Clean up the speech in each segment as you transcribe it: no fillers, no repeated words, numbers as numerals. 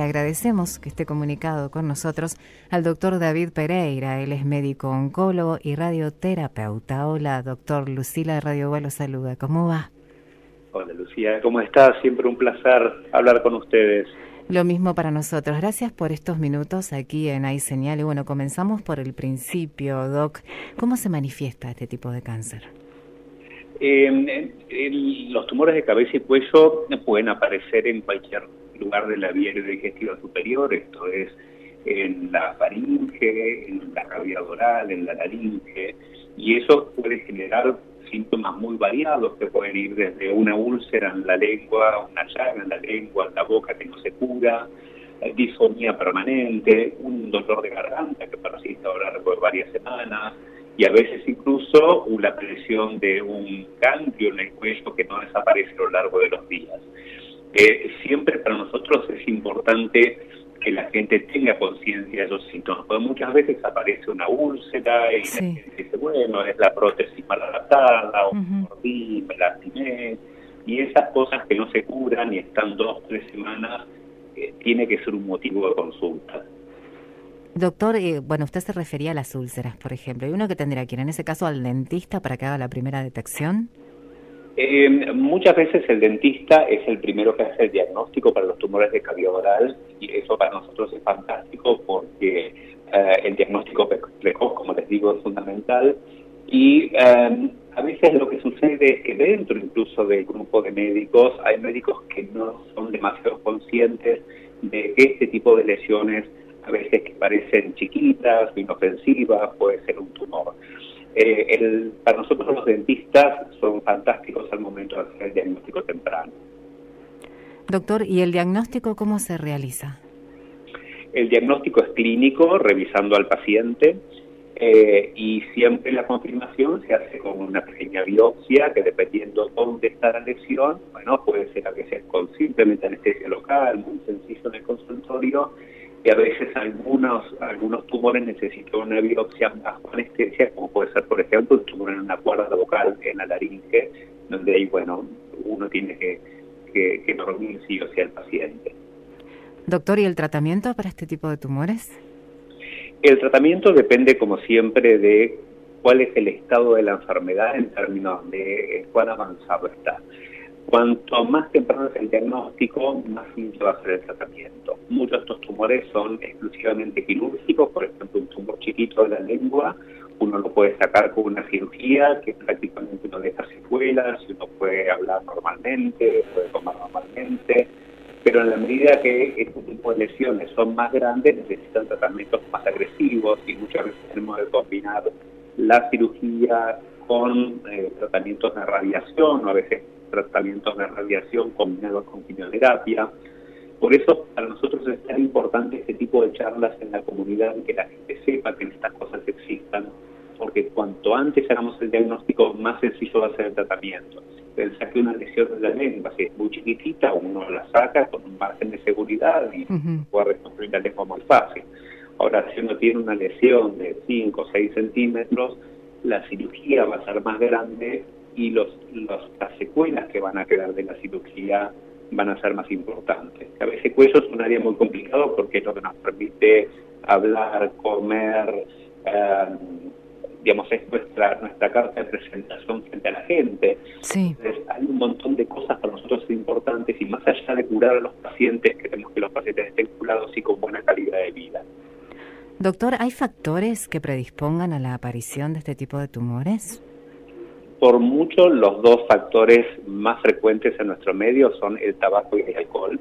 Agradecemos que esté comunicado con nosotros al doctor David Pereira. Él es médico oncólogo y radioterapeuta. Hola, doctor. Lucila de Radio Igual lo saluda. ¿Cómo va? Hola, Lucía. ¿Cómo estás? Siempre un placer hablar con ustedes. Lo mismo para nosotros. Gracias por estos minutos aquí en Hay Señal. Y bueno, comenzamos por el principio, Doc. ¿Cómo se manifiesta este tipo de cáncer? Los tumores de cabeza y cuello pueden aparecer en cualquier lugar de la vía digestiva superior, esto es en la faringe, en la cavidad oral, en la laringe, y eso puede generar síntomas muy variados que pueden ir desde una úlcera en la lengua, una llaga en la lengua, en la boca que no se cura, disfonía permanente, un dolor de garganta que persiste a lo largo de varias semanas, y a veces incluso la presión de un ganglio en el cuello que no desaparece a lo largo de los días. Siempre para nosotros es importante que la gente tenga conciencia de esos síntomas, porque muchas veces aparece una úlcera y la gente dice, bueno, es la prótesis mal adaptada, o me mordí, me lastimé, y esas cosas que no se curan y están 2 o 3 semanas, tiene que ser un motivo de consulta. Doctor, bueno, usted se refería a las úlceras, por ejemplo. ¿Hay uno que tendría que ir, en ese caso, al dentista para que haga la primera detección? Muchas veces el dentista es el primero que hace el diagnóstico para los tumores de cavidad oral, y eso para nosotros es fantástico porque el diagnóstico precoz, como les digo, es fundamental. Y a veces lo que sucede es que dentro incluso del grupo de médicos hay médicos que no son demasiado conscientes de que este tipo de lesiones, a veces que parecen chiquitas, inofensivas, puede ser un tumor. Para nosotros los dentistas son fantásticos al momento de hacer el diagnóstico temprano. Doctor, ¿y el diagnóstico cómo se realiza? El diagnóstico es clínico, revisando al paciente, y siempre la confirmación se hace con una pequeña biopsia que, dependiendo dónde está la lesión, bueno, puede ser a veces con simplemente anestesia local, muy sencillo en el consultorio, y a veces algunos tumores necesitan una biopsia bajo anestesia, como puede ser, por ejemplo, un tumor en una cuerda vocal, en la laringe, donde ahí, bueno, uno tiene que dormir sí o sí al paciente. Doctor, ¿y el tratamiento para este tipo de tumores? El tratamiento depende, como siempre, de cuál es el estado de la enfermedad en términos de cuán avanzado está. Cuanto más temprano es el diagnóstico, más simple va a ser el tratamiento. Muchos de estos tumores son exclusivamente quirúrgicos, por ejemplo, un tumor chiquito de la lengua, uno lo puede sacar con una cirugía que prácticamente no deja secuelas, uno puede hablar normalmente, puede comer normalmente, pero en la medida que este tipo de lesiones son más grandes, necesitan tratamientos más agresivos, y muchas veces tenemos que combinar la cirugía con tratamientos de radiación, o a veces tratamientos de radiación combinados con quimioterapia. Por eso para nosotros es tan importante este tipo de charlas en la comunidad, que la gente sepa que estas cosas existan, porque cuanto antes hagamos el diagnóstico, más sencillo va a ser el tratamiento. Pensá que una lesión de la lengua, si es muy chiquitita, uno la saca con un margen de seguridad y puede reconstruir la lengua muy fácil. Ahora, si uno tiene una lesión de 5 o 6 centímetros, la cirugía va a ser más grande, y las secuelas que van a quedar de la cirugía van a ser más importantes. A veces cuello es un área muy complicado porque es lo que nos permite hablar, comer, digamos, es nuestra carta de presentación frente a la gente. Sí. Entonces, hay un montón de cosas para nosotros importantes, y más allá de curar a los pacientes, queremos que los pacientes estén curados y con buena calidad de vida. Doctor, ¿hay factores que predispongan a la aparición de este tipo de tumores? Por mucho, los 2 factores más frecuentes en nuestro medio son el tabaco y el alcohol.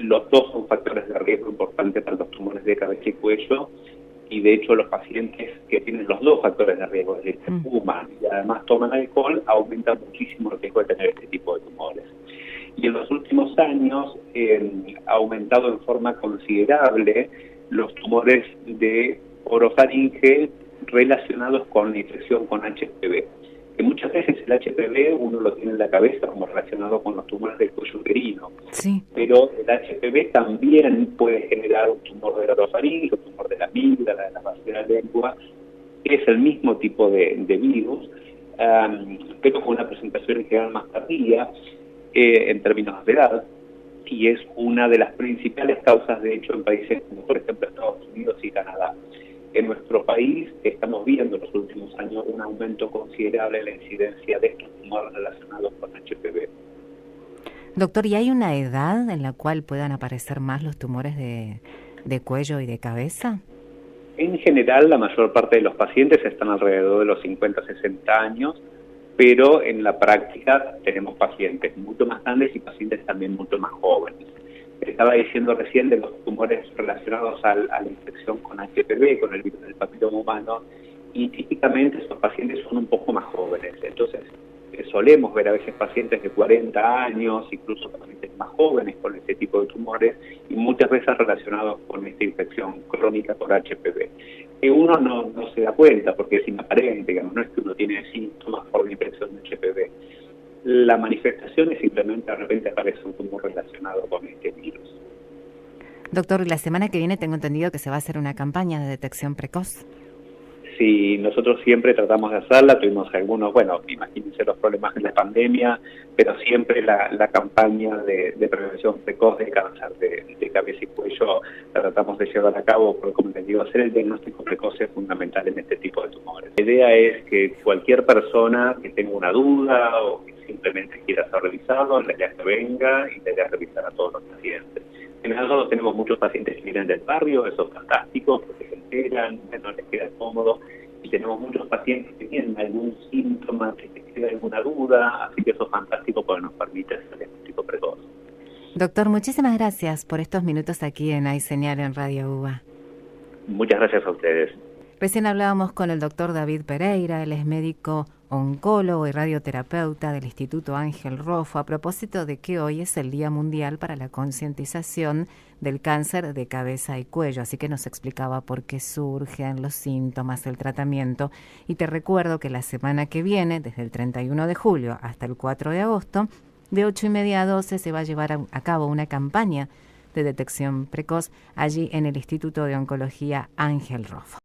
Los 2 son factores de riesgo importantes para los tumores de cabeza y cuello, y de hecho los pacientes que tienen los 2 factores de riesgo, es decir, que fuman y además toman alcohol, aumentan muchísimo el riesgo de tener este tipo de tumores. Y en los últimos años ha aumentado en forma considerable los tumores de orofaringe relacionados con la infección con HPV, que muchas veces el HPV uno lo tiene en la cabeza como relacionado con los tumores del cuello uterino, pero el HPV también puede generar un tumor de la orofaringe, un tumor de la amígdala, de la base de la lengua, que es el mismo tipo de virus, pero con una presentación en general más tardía en términos de edad. y es una de las principales causas, de hecho, en países como, por ejemplo, Estados Unidos y Canadá. En nuestro país estamos viendo en los últimos años un aumento considerable en la incidencia de estos tumores relacionados con HPV. Doctor, ¿y hay una edad en la cual puedan aparecer más los tumores de cuello y de cabeza? En general, la mayor parte de los pacientes están alrededor de los 50-60 años, pero en la práctica tenemos pacientes mucho más grandes y pacientes también mucho más jóvenes. Estaba diciendo recién de los tumores relacionados a la infección con HPV, con el virus del papiloma humano, y típicamente esos pacientes son un poco más jóvenes. Entonces, solemos ver a veces pacientes de 40 años, incluso pacientes más jóvenes con este tipo de tumores, y muchas veces relacionados con esta infección crónica por HPV. Que uno no se da cuenta porque es inaparente, digamos, no es que uno tiene síntomas por la infección de HPV. La manifestación es simplemente de repente aparece un tumor relacionado con este virus. Doctor, la semana que viene tengo entendido que se va a hacer una campaña de detección precoz. Sí, nosotros siempre tratamos de hacerla, tuvimos algunos, bueno, imagínense los problemas de la pandemia, pero siempre la campaña de prevención precoz de cáncer de cabeza y cuello la tratamos de llevar a cabo, porque como les digo, hacer el diagnóstico precoz es fundamental en este tipo de tumores. La idea es que cualquier persona que tenga una duda o que simplemente quiera ser revisado, la idea es que venga y la idea es revisar a todos los pacientes. En general nosotros tenemos muchos pacientes que vienen del barrio, eso es fantástico, porque se enteran, no les queda cómodo, y tenemos muchos pacientes que tienen algún síntoma, que les queda alguna duda, así que eso es fantástico porque nos permite hacer el diagnóstico precoz. Doctor, muchísimas gracias por estos minutos aquí en Hay Señal en Radio UBA. Muchas gracias a ustedes. Recién hablábamos con el doctor David Pereira, él es médico oncólogo y radioterapeuta del Instituto Ángel Rojo, a propósito de que hoy es el Día Mundial para la concientización del cáncer de cabeza y cuello, así que nos explicaba por qué surgen los síntomas, el tratamiento, y te recuerdo que la semana que viene, desde el 31 de julio hasta el 4 de agosto, de 8:30 a 12 se va a llevar a cabo una campaña de detección precoz allí en el Instituto de Oncología Ángel Rojo.